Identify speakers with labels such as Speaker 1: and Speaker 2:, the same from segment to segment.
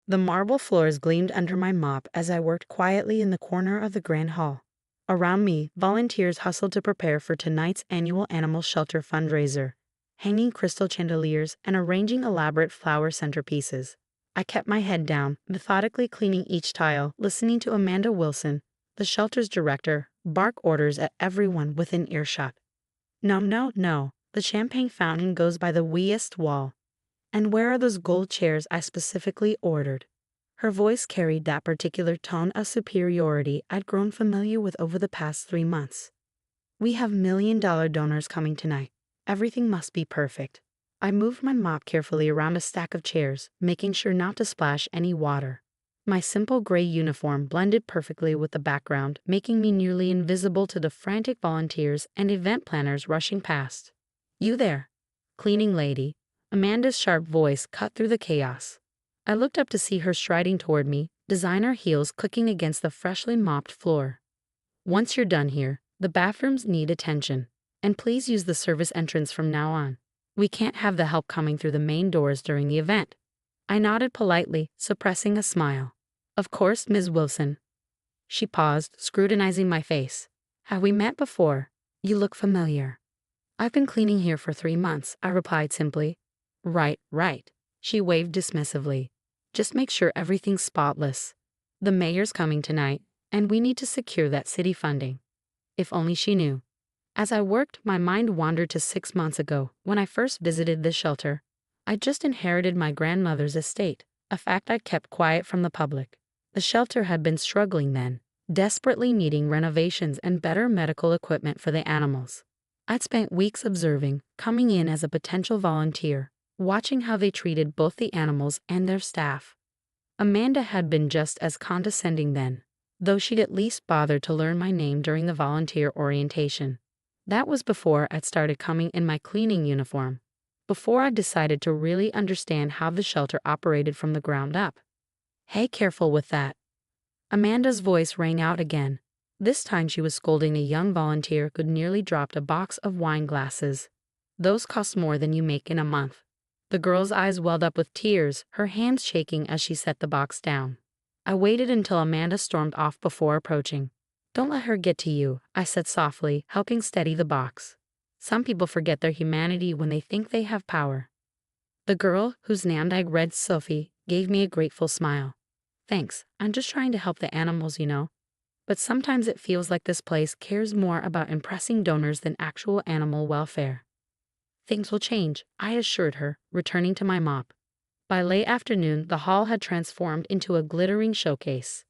Speaker 1: The marble floors gleamed under my mop as I worked quietly in the corner of the grand hall. Around me, volunteers hustled to prepare for tonight's annual animal shelter fundraiser, hanging crystal chandeliers and arranging elaborate flower centerpieces. I kept my head down, methodically cleaning each tile, listening to Amanda Wilson, the shelter's director, bark orders at everyone within earshot. No, no, no, the champagne fountain goes by the weeest wall. And where are those gold chairs I specifically ordered? Her voice carried that particular tone of superiority I'd grown familiar with over the past 3 months. We have $1 million donors coming tonight. Everything must be perfect. I moved my mop carefully around a stack of chairs, making sure not to splash any water. My simple gray uniform blended perfectly with the background, making me nearly invisible to the frantic volunteers and event planners rushing past. "You there, cleaning lady." Amanda's sharp voice cut through the chaos. I looked up to see her striding toward me, designer heels clicking against the freshly mopped floor. "Once you're done here, the bathrooms need attention. And please use the service entrance from now on. We can't have the help coming through the main doors during the event." I nodded politely, suppressing a smile. "Of course, Ms. Wilson." She paused, scrutinizing my face. "Have we met before? You look familiar." "I've been cleaning here for 3 months," I replied simply. Right. She waved dismissively. "Just make sure everything's spotless. The mayor's coming tonight, and we need to secure that city funding." If only she knew. As I worked, my mind wandered to 6 months ago, when I first visited this shelter. I just inherited my grandmother's estate, a fact I'd kept quiet from the public. The shelter had been struggling then, desperately needing renovations and better medical equipment for the animals. I'd spent weeks observing, coming in as a potential volunteer, watching how they treated both the animals and their staff. Amanda had been just as condescending then, though she'd at least bothered to learn my name during the volunteer orientation. That was before I'd started coming in my cleaning uniform, before I decided to really understand how the shelter operated from the ground up. "Hey, careful with that." Amanda's voice rang out again. This time she was scolding a young volunteer who'd nearly dropped a box of wine glasses. "Those cost more than you make in a month." The girl's eyes welled up with tears, her hands shaking as she set the box down. I waited until Amanda stormed off before approaching. "Don't let her get to you," I said softly, helping steady the box. "Some people forget their humanity when they think they have power." The girl, whose name I read Sophie, gave me a grateful smile. "Thanks, I'm just trying to help the animals, you know. But sometimes it feels like this place cares more about impressing donors than actual animal welfare." "Things will change," I assured her, returning to my mop. By late afternoon, the hall had transformed into a glittering showcase.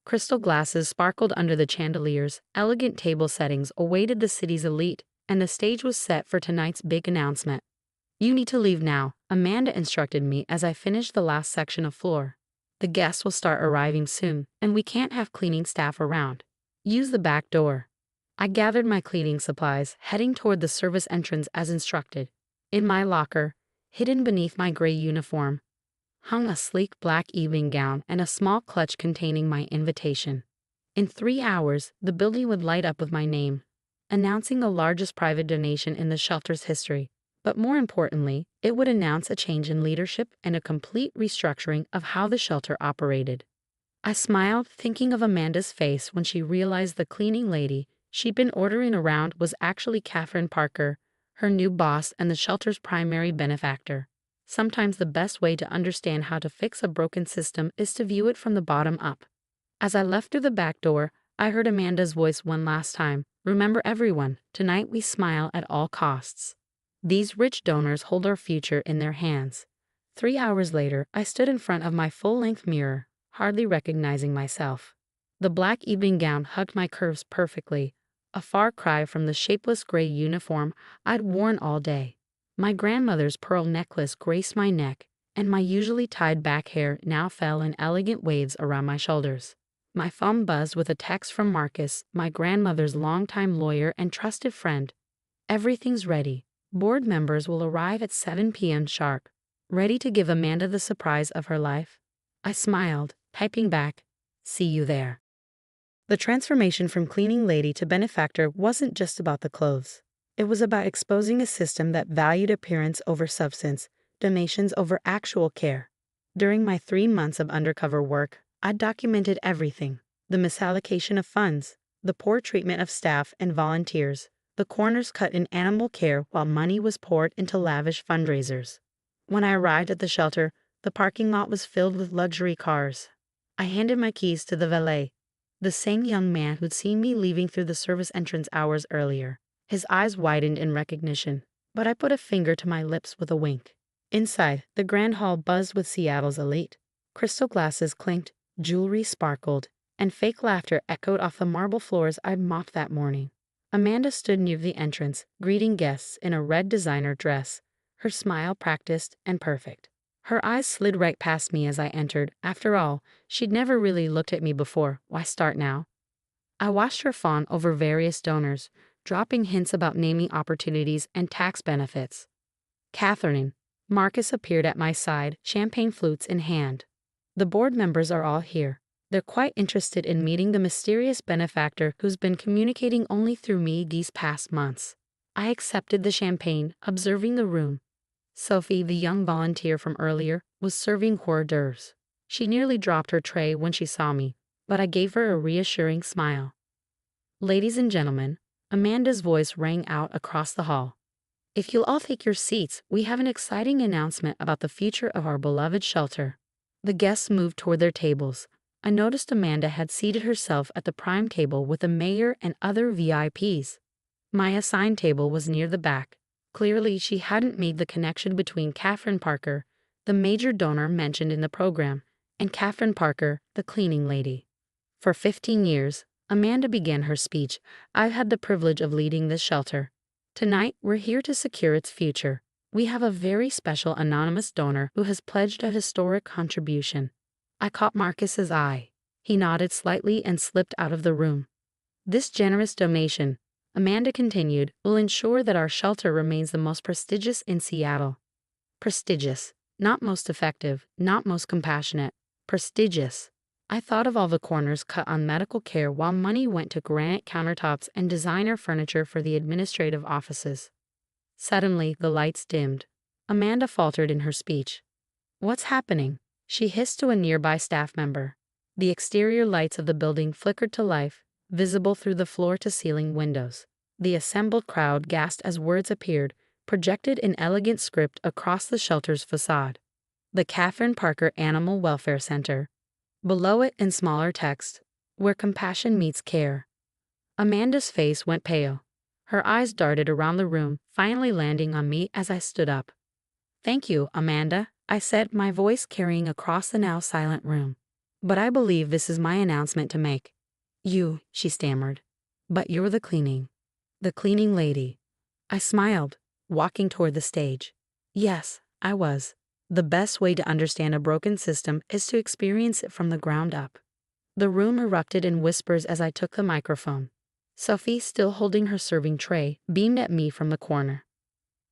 Speaker 1: Crystal glasses sparkled under the chandeliers, elegant table settings awaited the city's elite, and the stage was set for tonight's big announcement. "You need to leave now," Amanda instructed me as I finished the last section of floor. "The guests will start arriving soon, and we can't have cleaning staff around. Use the back door." I gathered my cleaning supplies, heading toward the service entrance as instructed. In my locker, hidden beneath my gray uniform, hung a sleek black evening gown and a small clutch containing my invitation. In 3 hours, the building would light up with my name, announcing the largest private donation in the shelter's history. But more importantly, it would announce a change in leadership and a complete restructuring of how the shelter operated. I smiled, thinking of Amanda's face when she realized the cleaning lady she'd been ordering around was actually Catherine Parker, her new boss and the shelter's primary benefactor. Sometimes the best way to understand how to fix a broken system is to view it from the bottom up. As I left through the back door, I heard Amanda's voice one last time. "Remember everyone, tonight we smile at all costs. These rich donors hold our future in their hands." 3 hours later, I stood in front of my full-length mirror, hardly recognizing myself. The black evening gown hugged my curves perfectly, a far cry from the shapeless gray uniform I'd worn all day. My grandmother's pearl necklace graced my neck, and my usually tied back hair now fell in elegant waves around my shoulders. My phone buzzed with a text from Marcus, my grandmother's longtime lawyer and trusted friend. "Everything's ready. Board members will arrive at 7 p.m. sharp. Ready to give Amanda the surprise of her life?" I smiled, typing back, "See you there." The transformation from cleaning lady to benefactor wasn't just about the clothes. It was about exposing a system that valued appearance over substance, donations over actual care. During my 3 months of undercover work, I documented everything: the misallocation of funds, the poor treatment of staff and volunteers, the corners cut in animal care while money was poured into lavish fundraisers. When I arrived at the shelter, the parking lot was filled with luxury cars. I handed my keys to the valet, the same young man who'd seen me leaving through the service entrance hours earlier. His eyes widened in recognition, but I put a finger to my lips with a wink. Inside, the grand hall buzzed with Seattle's elite. Crystal glasses clinked, jewelry sparkled, and fake laughter echoed off the marble floors I'd mopped that morning. Amanda stood near the entrance, greeting guests in a red designer dress, her smile practiced and perfect. Her eyes slid right past me as I entered. After all, she'd never really looked at me before. Why start now? I watched her fawn over various donors, dropping hints about naming opportunities and tax benefits. Catherine, Marcus appeared at my side, champagne flutes in hand. The board members are all here. They're quite interested in meeting the mysterious benefactor who's been communicating only through me these past months. I accepted the champagne, observing the room. Sophie, the young volunteer from earlier, was serving hors d'oeuvres. She nearly dropped her tray when she saw me, but I gave her a reassuring smile. Ladies and gentlemen, Amanda's voice rang out across the hall. If you'll all take your seats, we have an exciting announcement about the future of our beloved shelter. The guests moved toward their tables. I noticed Amanda had seated herself at the prime table with the mayor and other VIPs. My assigned table was near the back. Clearly, she hadn't made the connection between Catherine Parker, the major donor mentioned in the program, and Catherine Parker, the cleaning lady. For 15 years, Amanda began her speech, I've had the privilege of leading this shelter. Tonight, we're here to secure its future. We have a very special anonymous donor who has pledged a historic contribution. I caught Marcus's eye. He nodded slightly and slipped out of the room. This generous donation, Amanda continued, will ensure that our shelter remains the most prestigious in Seattle. Prestigious, not most effective, not most compassionate. Prestigious. I thought of all the corners cut on medical care while money went to granite countertops and designer furniture for the administrative offices. Suddenly, the lights dimmed. Amanda faltered in her speech. What's happening? She hissed to a nearby staff member. The exterior lights of the building flickered to life, visible through the floor-to-ceiling windows. The assembled crowd gasped as words appeared, projected in elegant script across the shelter's facade. The Catherine Parker Animal Welfare Center. Below it in smaller text, where compassion meets care. Amanda's face went pale. Her eyes darted around the room, finally landing on me as I stood up. Thank you, Amanda, I said, my voice carrying across the now silent room. But I believe this is my announcement to make. You, she stammered. But you're the cleaning lady. I smiled, walking toward the stage. Yes, I was. The best way to understand a broken system is to experience it from the ground up. The room erupted in whispers as I took the microphone. Sophie, still holding her serving tray, beamed at me from the corner.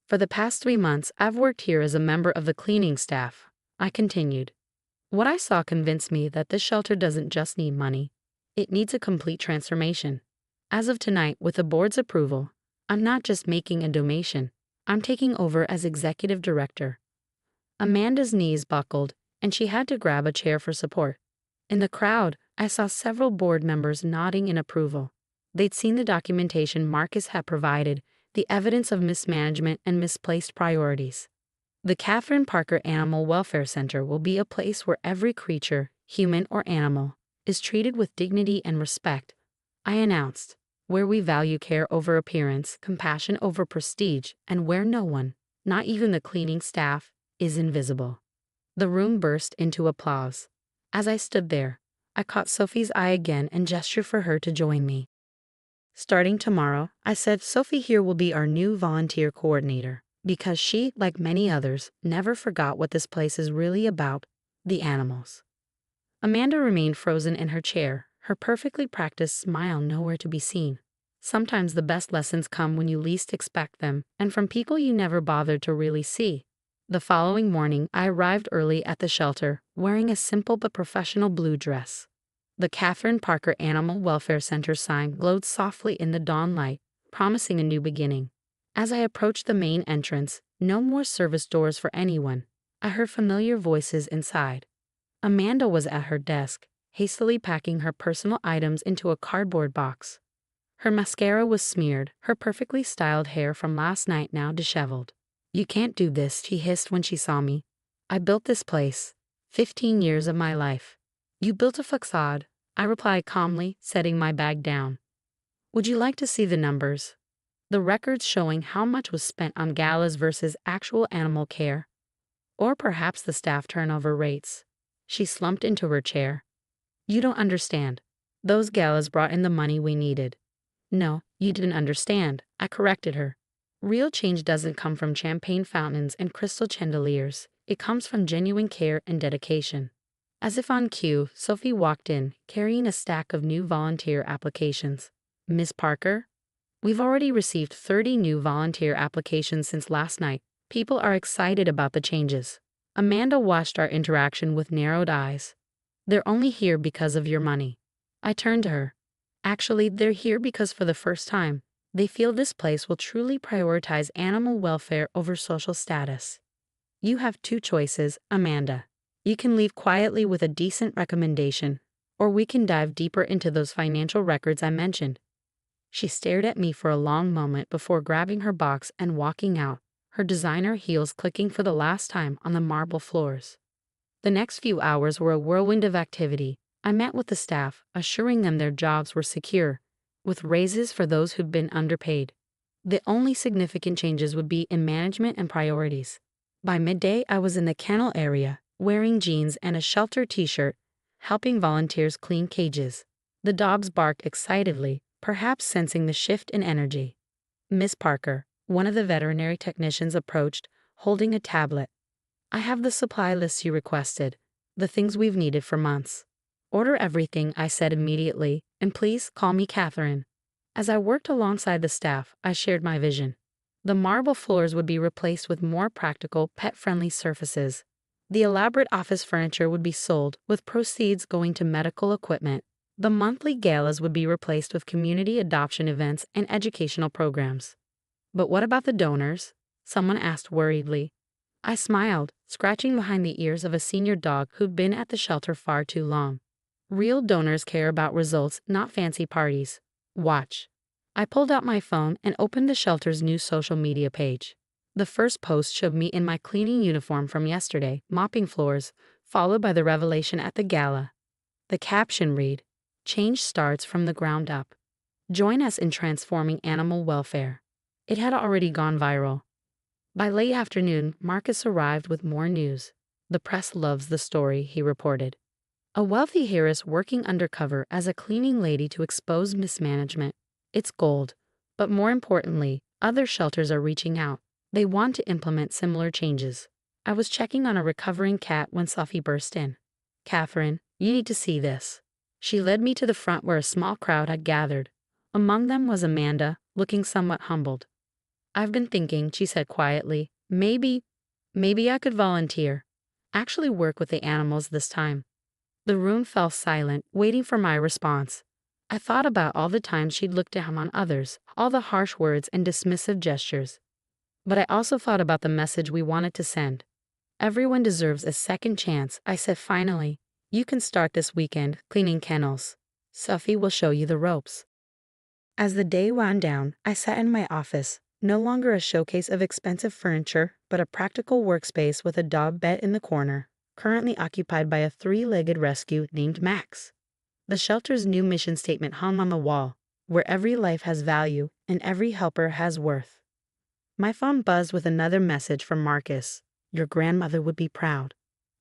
Speaker 1: For the past 3 months, I've worked here as a member of the cleaning staff, I continued. What I saw convinced me that this shelter doesn't just need money. It needs a complete transformation. As of tonight, with the board's approval, I'm not just making a donation, I'm taking over as executive director. Amanda's knees buckled, and she had to grab a chair for support. In the crowd, I saw several board members nodding in approval. They'd seen the documentation Marcus had provided, the evidence of mismanagement and misplaced priorities. The Catherine Parker Animal Welfare Center will be a place where every creature, human or animal, is treated with dignity and respect, I announced, where we value care over appearance, compassion over prestige, and where no one, not even the cleaning staff, is invisible. The room burst into applause. As I stood there, I caught Sophie's eye again and gestured for her to join me. Starting tomorrow, I said, Sophie here will be our new volunteer coordinator, because she, like many others, never forgot what this place is really about, the animals. Amanda remained frozen in her chair, her perfectly practiced smile nowhere to be seen. Sometimes the best lessons come when you least expect them, and from people you never bothered to really see. The following morning, I arrived early at the shelter, wearing a simple but professional blue dress. The Catherine Parker Animal Welfare Center sign glowed softly in the dawn light, promising a new beginning. As I approached the main entrance, no more service doors for anyone. I heard familiar voices inside. Amanda was at her desk, hastily packing her personal items into a cardboard box. Her mascara was smeared, her perfectly styled hair from last night now disheveled. "You can't do this," she hissed when she saw me. "I built this place. 15 years of my life." "You built a facade," I replied calmly, setting my bag down. "Would you like to see the numbers? The records showing how much was spent on galas versus actual animal care? Or perhaps the staff turnover rates?" She slumped into her chair. "You don't understand. Those galas brought in the money we needed." "No, you didn't understand," I corrected her. "Real change doesn't come from champagne fountains and crystal chandeliers. It comes from genuine care and dedication." As if on cue, Sophie walked in, carrying a stack of new volunteer applications. "Miss Parker, we've already received 30 new volunteer applications since last night. People are excited about the changes." Amanda watched our interaction with narrowed eyes. "They're only here because of your money." I turned to her. "Actually, they're here because for the first time, they feel this place will truly prioritize animal welfare over social status." "You have two choices, Amanda. You can leave quietly with a decent recommendation, or we can dive deeper into those financial records I mentioned." She stared at me for a long moment before grabbing her box and walking out, her designer heels clicking for the last time on the marble floors. The next few hours were a whirlwind of activity. I met with the staff, assuring them their jobs were secure, with raises for those who'd been underpaid. The only significant changes would be in management and priorities. By midday, I was in the kennel area, wearing jeans and a shelter t-shirt, helping volunteers clean cages. The dogs barked excitedly, perhaps sensing the shift in energy. "Miss Parker," one of the veterinary technicians approached, holding a tablet. "I have the supply list you requested, the things we've needed for months." "Order everything," I said immediately, "and please call me Catherine." As I worked alongside the staff, I shared my vision. The marble floors would be replaced with more practical, pet-friendly surfaces. The elaborate office furniture would be sold, with proceeds going to medical equipment. The monthly galas would be replaced with community adoption events and educational programs. "But what about the donors?" someone asked worriedly. I smiled, scratching behind the ears of a senior dog who'd been at the shelter far too long. "Real donors care about results, not fancy parties. Watch." I pulled out my phone and opened the shelter's new social media page. The first post showed me in my cleaning uniform from yesterday, mopping floors, followed by the revelation at the gala. The caption read, "Change starts from the ground up. Join us in transforming animal welfare." It had already gone viral. By late afternoon, Marcus arrived with more news. "The press loves the story," he reported. A wealthy heiress working undercover as a cleaning lady to expose mismanagement. It's gold. But more importantly, other shelters are reaching out. They want to implement similar changes. I was checking on a recovering cat when Sophie burst in. "Catherine, you need to see this." She led me to the front where a small crowd had gathered. Among them was Amanda, looking somewhat humbled. "I've been thinking," she said quietly, maybe I could volunteer. Actually work with the animals this time." The room fell silent, waiting for my response. I thought about all the times she'd looked down on others, all the harsh words and dismissive gestures. But I also thought about the message we wanted to send. "Everyone deserves a second chance," I said finally. "You can start this weekend cleaning kennels. Sophie will show you the ropes." As the day wound down, I sat in my office, no longer a showcase of expensive furniture, but a practical workspace with a dog bed in the corner, currently occupied by a three-legged rescue named Max. The shelter's new mission statement hung on the wall, "Where every life has value and every helper has worth." My phone buzzed with another message from Marcus. "Your grandmother would be proud."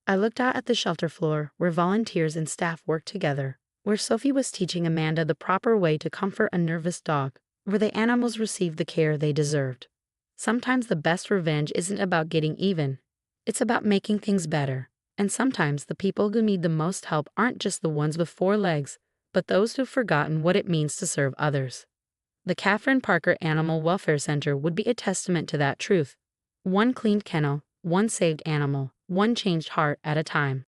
Speaker 1: I looked out at the shelter floor, where volunteers and staff worked together, where Sophie was teaching Amanda the proper way to comfort a nervous dog, where the animals received the care they deserved. Sometimes the best revenge isn't about getting even. It's about making things better. And sometimes the people who need the most help aren't just the ones with four legs, but those who've forgotten what it means to serve others. The Catherine Parker Animal Welfare Center would be a testament to that truth. One cleaned kennel, one saved animal, one changed heart at a time.